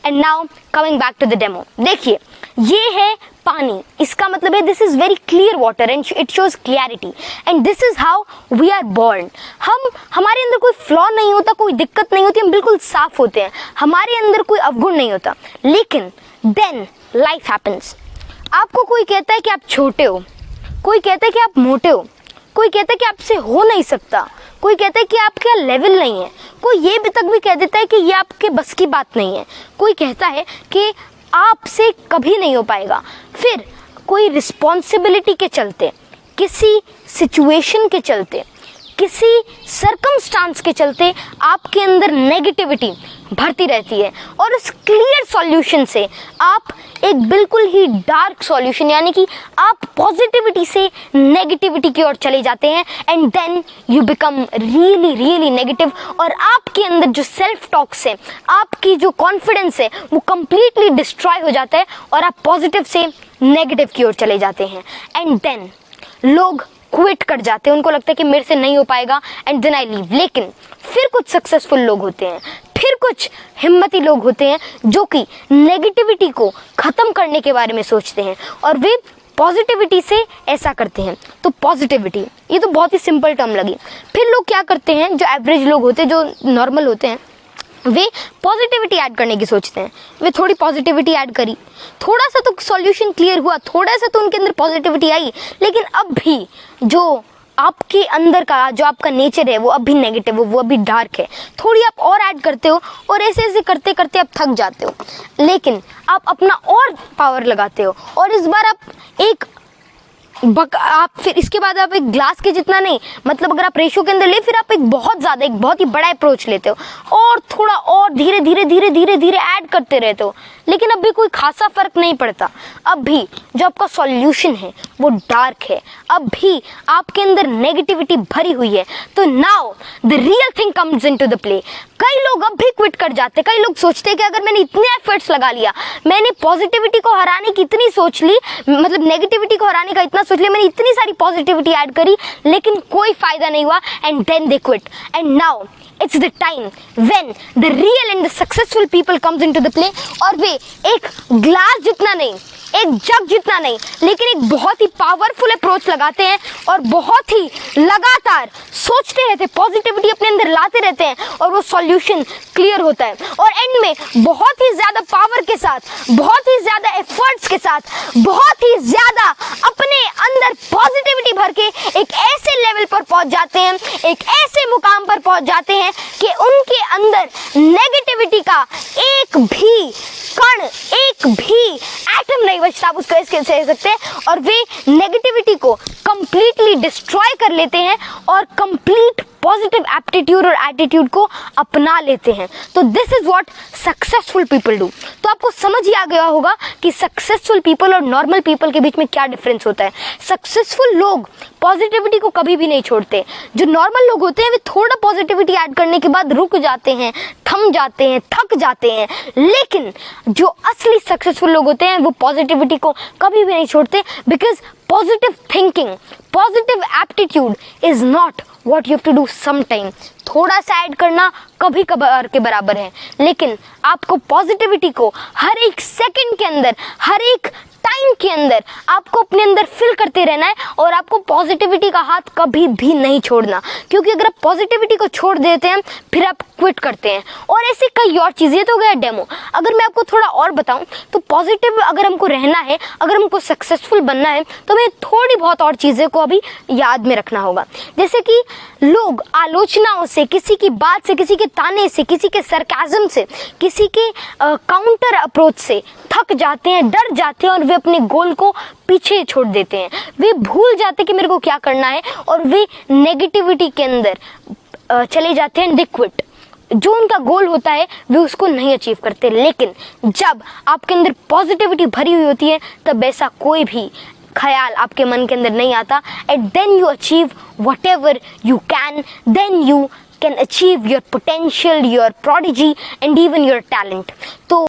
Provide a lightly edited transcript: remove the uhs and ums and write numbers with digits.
And now coming back to the demo, देखिए ये है पानी, इसका मतलब है this is very clear water and it shows clarity and this is how we are born. हमारे अंदर कोई फ्लॉ नहीं होता, कोई दिक्कत नहीं होती, हम बिल्कुल साफ होते हैं, हमारे अंदर कोई अवगुण नहीं होता। लेकिन देन लाइफ हैपेंस। आपको कोई कहता है कि आप छोटे हो, कोई कहता है कि आप मोटे हो, कोई कहता है कि आपसे हो नहीं सकता, कोई कहता है कि आपका लेवल नहीं है, कोई ये भी तक भी कह देता है कि ये आपके बस की बात नहीं है, कोई कहता है कि आपसे कभी नहीं हो पाएगा। फिर कोई रिस्पॉन्सिबिलिटी के चलते, किसी सिचुएशन के चलते, किसी सर्कमस्टांस के चलते आपके अंदर नेगेटिविटी भरती रहती है और उस क्लियर सॉल्यूशन से आप एक बिल्कुल ही डार्क सॉल्यूशन यानी कि आप पॉजिटिविटी से नेगेटिविटी की ओर चले जाते हैं and then you become really really negative और आपके अंदर जो सेल्फ टॉक्स है, आपकी जो कॉन्फिडेंस है वो कंप्लीटली डिस्ट्रॉय हो जाता है और आप पॉजिटिव से नेगेटिव की ओर चले जाते हैं एंड देन लोग क्विट कर जाते हैं, उनको लगता है कि मेरे से नहीं हो पाएगा एंड देन आई लीव। लेकिन फिर कुछ सक्सेसफुल लोग होते हैं, फिर कुछ हिम्मती लोग होते हैं जो कि नेगेटिविटी को खत्म करने के बारे में सोचते हैं और वे पॉजिटिविटी से ऐसा करते हैं। तो पॉजिटिविटी ये तो बहुत ही सिंपल टर्म लगी। फिर लोग क्या करते हैं, जो एवरेज लोग होते हैं, जो नॉर्मल होते हैं, वे पॉजिटिविटी ऐड करने की सोचते हैं। वे थोड़ी पॉजिटिविटी ऐड करी, थोड़ा सा तो सॉल्यूशन क्लियर हुआ, थोड़ा सा तो उनके अंदर पॉजिटिविटी आई, लेकिन अब भी जो आपके अंदर का जो आपका नेचर है वो अब भी नेगेटिव हो, वो अभी डार्क है। थोड़ी आप और ऐड करते हो और ऐसे ऐसे करते करते आप थक जाते हो, लेकिन आप अपना और पावर लगाते हो और इस बार आप फिर इसके बाद आप एक ग्लास के जितना नहीं, मतलब अगर आप रेशो के अंदर ले, फिर आप एक बहुत ही बड़ा अप्रोच लेते हो और थोड़ा और धीरे धीरे धीरे धीरे धीरे ऐड करते रहते हो, लेकिन अब भी कोई खासा फर्क नहीं पड़ता। अब भी जो आपका सॉल्यूशन है वो डार्क है, अब भी आपके अंदर नेगेटिविटी भरी हुई है। तो now the real thing comes into the play. कई लोग अब भी क्विट कर जाते, कई लोग सोचते हैं कि अगर मैंने इतने एफर्ट्स लगा लिया, मैंने पॉजिटिविटी को हराने की इतनी सोच ली, मतलब नेगेटिविटी को हराने का इतना सोच लिया, मैंने इतनी सारी पॉजिटिविटी ऐड करी, लेकिन कोई फायदा नहीं हुआ and then they quit. And now it's the time when the real and the successful people comes into the play और वे एक ग्लास जितना नहीं, एक जग जितना नहीं, लेकिन एक बहुत ही पावरफुल अप्रोच लगाते हैं और बहुत ही लगातार सोचते रहते हैं, पॉजिटिविटी अपने अंदर लाते रहते हैं और वो सॉल्यूशन क्लियर होता है और एंड में बहुत ही ज्यादा पावर के साथ, बहुत ही ज्यादा एफर्ट्स के साथ, बहुत ही ज्यादा अपने अंदर पॉजिटिविटी भर के एक ऐसे लेवल पर पहुंच जाते हैं, एक ऐसे मुकाम पर पहुंच जाते हैं कि उनके अंदर नेगेटिविटी का एक भी कण, एक भी एटम नहीं बचता, आप उसको इसके कह सकते हैं, और वे नेगेटिविटी को कंप्लीटली डिस्ट्रॉय कर लेते हैं और कंप्लीट पॉजिटिव एप्टीट्यूड और एटीट्यूड को अपना लेते हैं। तो this is what successful people do. तो आपको समझ ही आ गया होगा कि सक्सेसफुल पीपल और नॉर्मल पीपल के बीच में क्या डिफरेंस होता है। सक्सेसफुल लोग पॉजिटिविटी को कभी भी नहीं छोड़ते, जो नॉर्मल लोग होते हैं वे थोड़ा पॉजिटिविटी ऐड करने के बाद रुक जाते हैं, थम जाते हैं, थक जाते हैं, लेकिन जो असली सक्सेसफुल लोग होते हैं वो पॉजिटिविटी को कभी भी नहीं छोड़ते, because positive thinking, positive aptitude is not what you have to do sometime। थोड़ा सा ऐड करना कभी कभार के बराबर है, लेकिन आपको पॉजिटिविटी को हर एक सेकंड के अंदर, हर एक टाइम के अंदर आपको अपने अंदर फिल करते रहना है और आपको पॉजिटिविटी का हाथ कभी भी नहीं छोड़ना, क्योंकि अगर आप पॉजिटिविटी को छोड़ देते हैं फिर आप क्विट करते हैं। और ऐसे कई और चीज़ें, तो गया डेमो। अगर मैं आपको थोड़ा और बताऊं तो पॉजिटिव अगर हमको रहना है, अगर हमको सक्सेसफुल बनना है, तो हमें थोड़ी बहुत और चीज़ें को अभी याद में रखना होगा। जैसे कि लोग आलोचनाओं से, किसी की बात से, किसी के ताने से, किसी के सरकाज़म से, किसी के काउंटर अप्रोच से थक जाते हैं, डर जाते हैं और वे अपने गोल को पीछे छोड़ देते हैं। वे भूल जाते हैं कि मेरे को क्या करना है और वे नेगेटिविटी के अंदर चले जाते हैं, दे क्विट। जो उनका गोल होता है वे उसको नहीं अचीव करते। लेकिन जब आपके अंदर पॉजिटिविटी भरी हुई होती है तब ऐसा कोई भी ख्याल आपके मन के अंदर नहीं आता, and then you achieve whatever you can, then you can achieve your potential, your prodigy and even your talent। तो